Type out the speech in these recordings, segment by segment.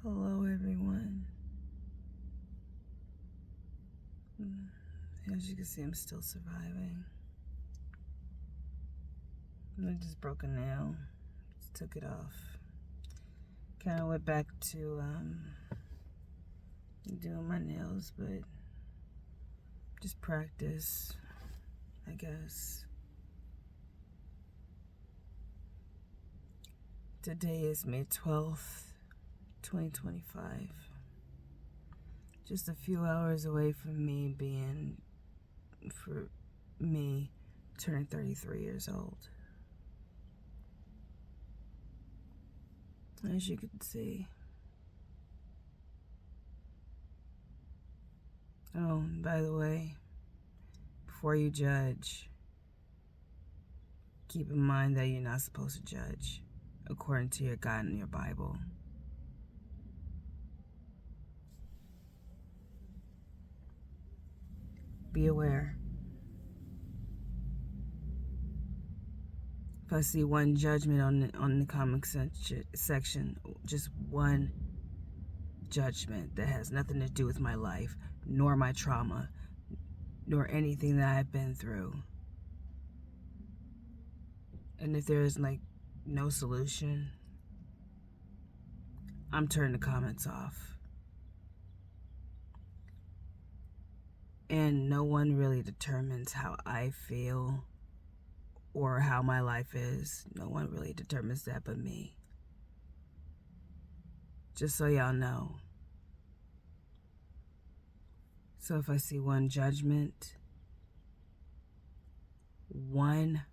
Hello, everyone. As you can see, I'm still surviving. I just broke a nail. Just took it off. Kind of went back to doing my nails, but just practice, I guess. Today is May 12th, 2025. Just a few hours away from me turning 33 years old. As you can see. Oh, and by the way, before you judge, keep in mind that you're not supposed to judge according to your God and your Bible. Be aware. If I see one judgment on the comment section, just one judgment that has nothing to do with my life, nor my trauma, nor anything that I've been through. And if there is no solution, I'm turning the comments off. And no one really determines how I feel or how my life is. No one really determines that but me. Just so y'all know. So if I see one judgment, one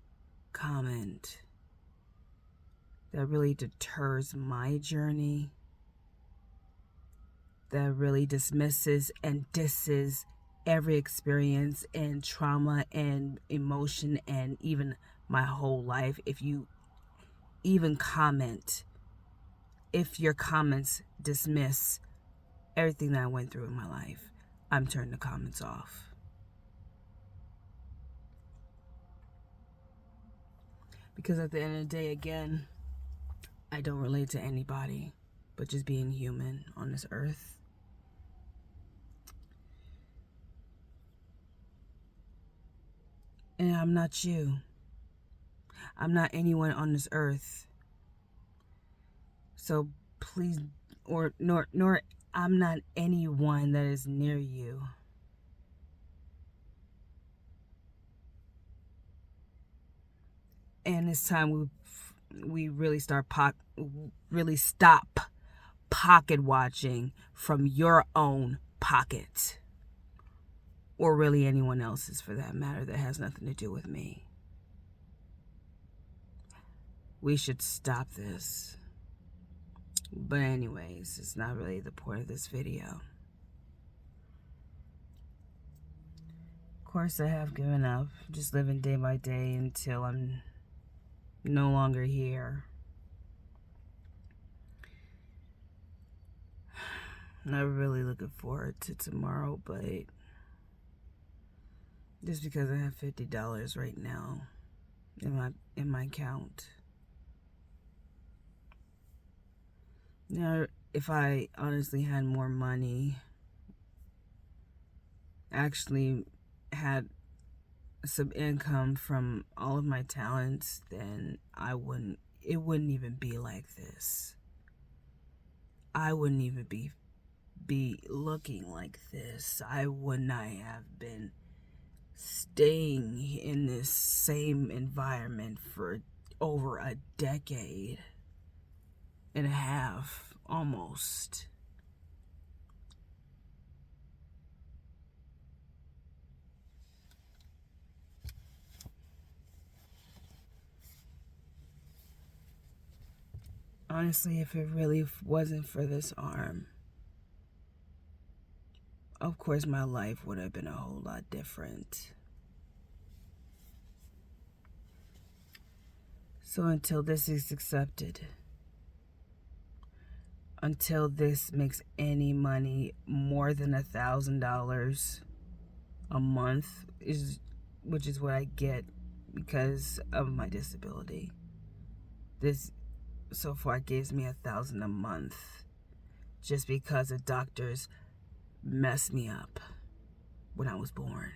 comment that really deters my journey, that really dismisses and disses every experience and trauma and emotion and even my whole life, if you even comment, if your comments dismiss everything that I went through in my life, I'm turning the comments off. Because at the end of the day, again, I don't relate to anybody but just being human on this earth. And I'm not you. I'm not anyone on this earth. So please, nor I'm not anyone that is near you. And it's time we really stop pocket watching from your own pocket, or really anyone else's for that matter that has nothing to do with me. We should stop this. But anyways, it's not really the point of this video. Of course, I have given up, just living day by day until I'm no longer here. Not really looking forward to tomorrow, but just because I have $50 right now in my account. Now, if I honestly had more money, actually had some income from all of my talents, then it wouldn't even be like this. I wouldn't even be looking like this. I would not have been staying in this same environment for over a decade and a half, almost. Honestly, if it really wasn't for this arm, of course my life would have been a whole lot different. So until this is accepted, until this makes any money more than $1,000 a month, which is what I get because of my disability. This so far gives me $1,000 a month. just because the doctors messed me up when I was born.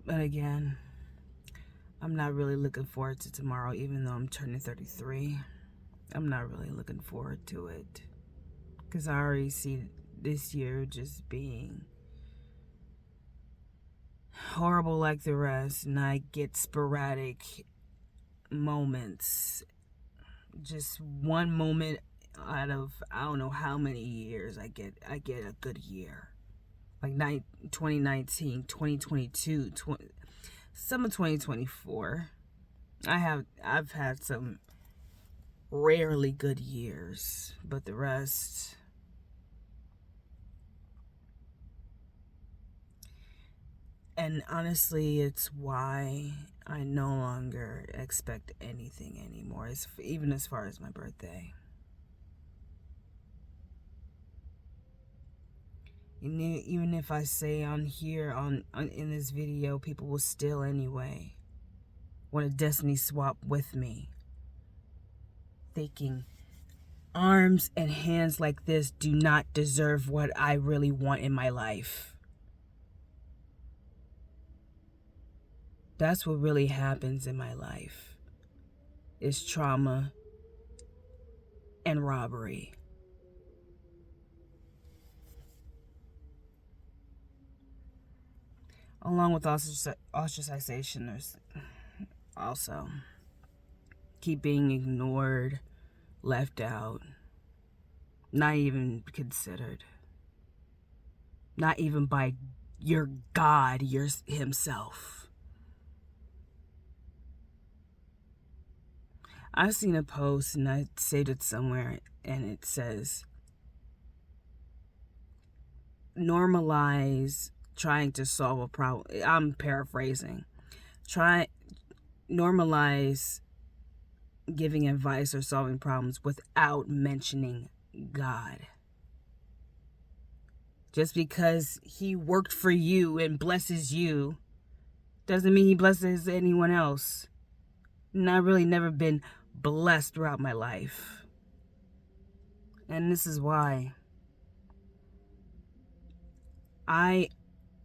But again, I'm not really looking forward to tomorrow, even though I'm turning 33. I'm not really looking forward to it, because I already see this year just being horrible like the rest, and I get sporadic moments. Just one moment out of I don't know how many years I get a good year. Like 2019, 2022, some of 2024. I've had some rarely good years, but the rest, and honestly, it's why I no longer expect anything anymore, even as far as my birthday. Even if I say on here, in this video, people will still anyway want to destiny swap with me, thinking arms and hands like this do not deserve what I really want in my life. That's what really happens in my life, is trauma and robbery. Along with ostracization, there's also keep being ignored, left out, not even considered, not even by your God, himself. I've seen a post, and I saved it somewhere, and it says, normalize trying to solve a problem. I'm paraphrasing. Normalize giving advice or solving problems without mentioning God. Just because he worked for you and blesses you doesn't mean he blesses anyone else. And I've really never been blessed throughout my life. And this is why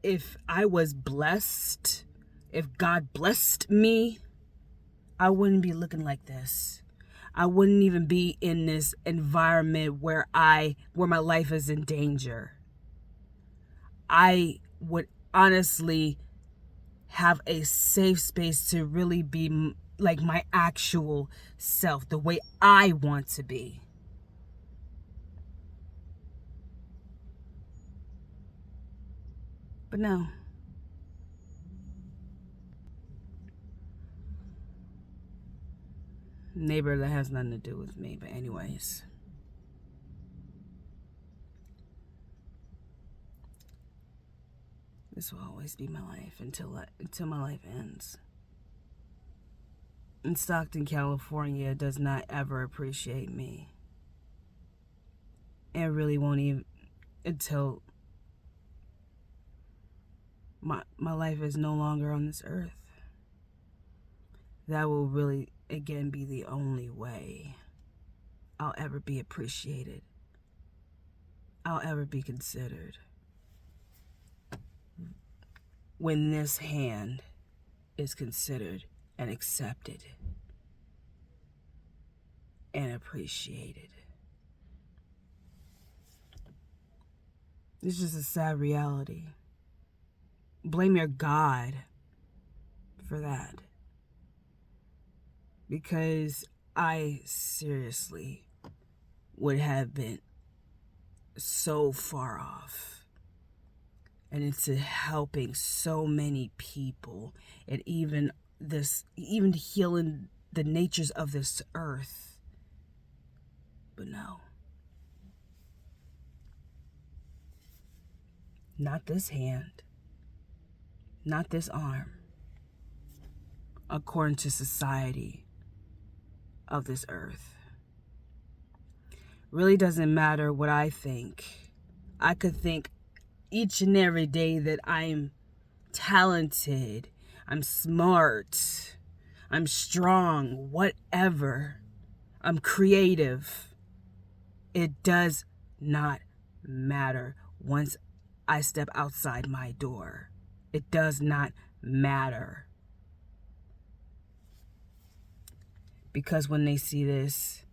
if I was blessed, if God blessed me, I wouldn't be looking like this. I wouldn't even be in this environment where my life is in danger. I would honestly have a safe space to really be like my actual self, the way I want to be. But no. Neighbor, that has nothing to do with me. But anyways, this will always be my life until my life ends. And Stockton, California does not ever appreciate me. And really won't even until my life is no longer on this earth. That will really, again, be the only way I'll ever be appreciated. I'll ever be considered. When this hand is considered and accepted and appreciated. It's just a sad reality. Blame your God for that. Because I seriously would have been so far off. And into helping so many people, and even healing the natures of this earth. But no. Not this hand. Not this arm. According to society of this earth. Really doesn't matter what I think. I could think each and every day that I'm talented, I'm smart, I'm strong, whatever. I'm creative. It does not matter once I step outside my door. It does not matter. Because when they see this,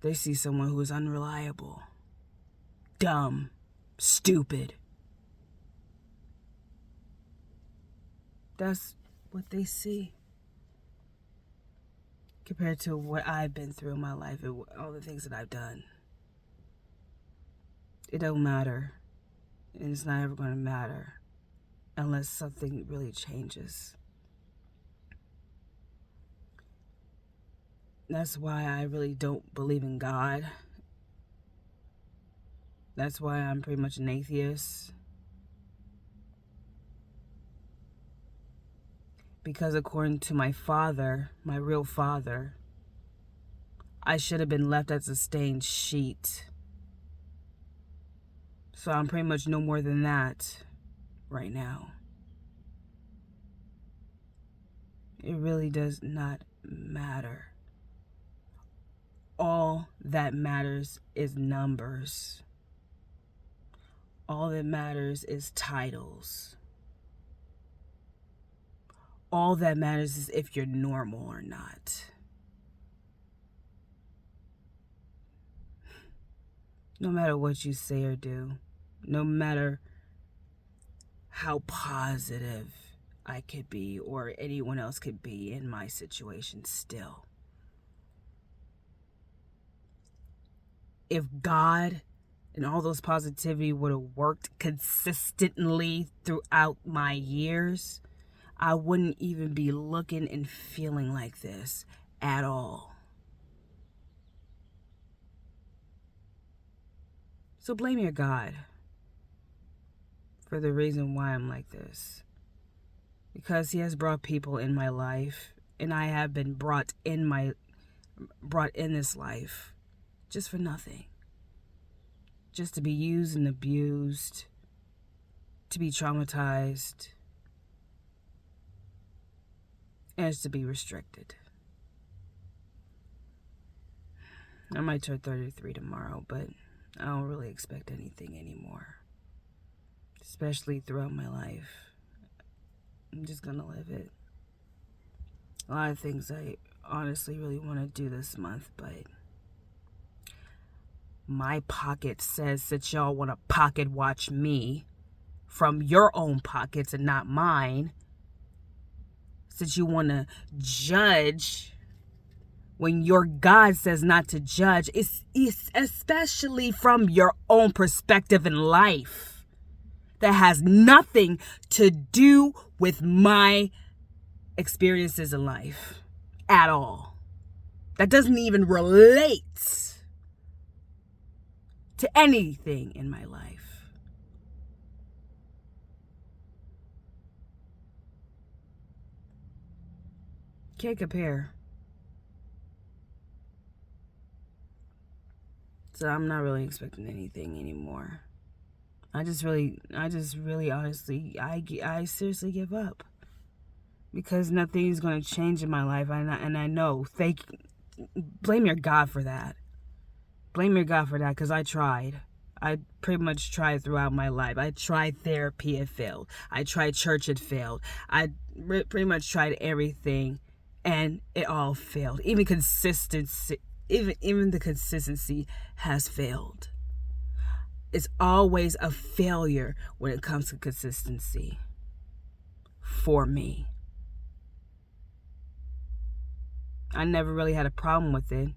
they see someone who is unreliable, dumb, stupid. That's what they see. Compared to what I've been through in my life and all the things that I've done. It don't matter. And it's not ever going to matter unless something really changes. That's why I really don't believe in God. That's why I'm pretty much an atheist. Because according to my father, my real father, I should have been left as a stained sheet. So I'm pretty much no more than that right now. It really does not matter. All that matters is numbers. All that matters is titles. All that matters is if you're normal or not. No matter what you say or do, no matter how positive I could be or anyone else could be in my situation still. If God and all those positivity would have worked consistently throughout my years, I wouldn't even be looking and feeling like this at all. So blame your God for the reason why I'm like this. Because he has brought people in my life, and I have been brought in this life just for nothing. Just to be used and abused, to be traumatized, and to be restricted. I might turn 33 tomorrow, but I don't really expect anything anymore. Especially throughout my life. I'm just gonna live it. A lot of things I honestly really want to do this month, but my pocket says that y'all want to pocket watch me from your own pockets and not mine. Since you want to judge when your God says not to judge, it's especially from your own perspective in life that has nothing to do with my experiences in life at all. That doesn't even relate to anything in my life. Can't compare. So I'm not really expecting anything anymore. I seriously give up. Because nothing is going to change in my life. And I know. Blame your God for that. Blame your God for that, because I tried. I pretty much tried throughout my life. I tried therapy, it failed. I tried church, it failed. I pretty much tried everything, and it all failed. Even consistency, even the consistency has failed. It's always a failure when it comes to consistency. For me. I never really had a problem with it.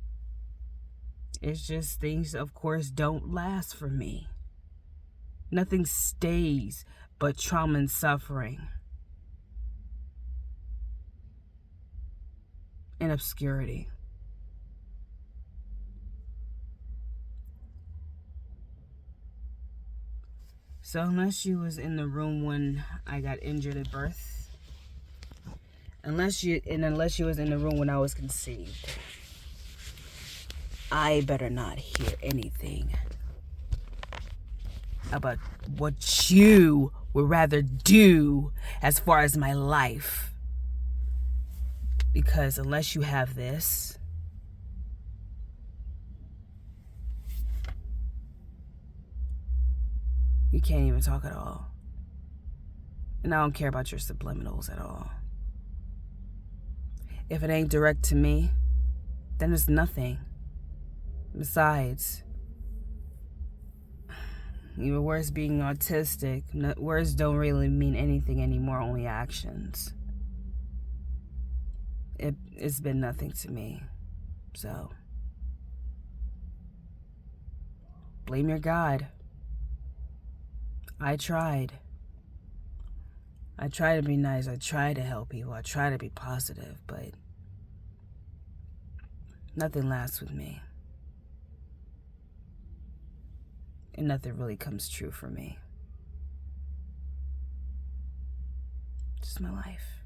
It's just things, of course, don't last for me. Nothing stays but trauma and suffering. And obscurity. So unless you was in the room when I got injured at birth, unless you was in the room when I was conceived, I better not hear anything about what you would rather do as far as my life. Because unless you have this, you can't even talk at all. And I don't care about your subliminals at all. If it ain't direct to me, then it's nothing. Besides, even worse, being autistic, words don't really mean anything anymore, only actions. It's been nothing to me. So, blame your God. I tried. I try to be nice. I try to help people. I try to be positive, but nothing lasts with me. And nothing really comes true for me. Just my life.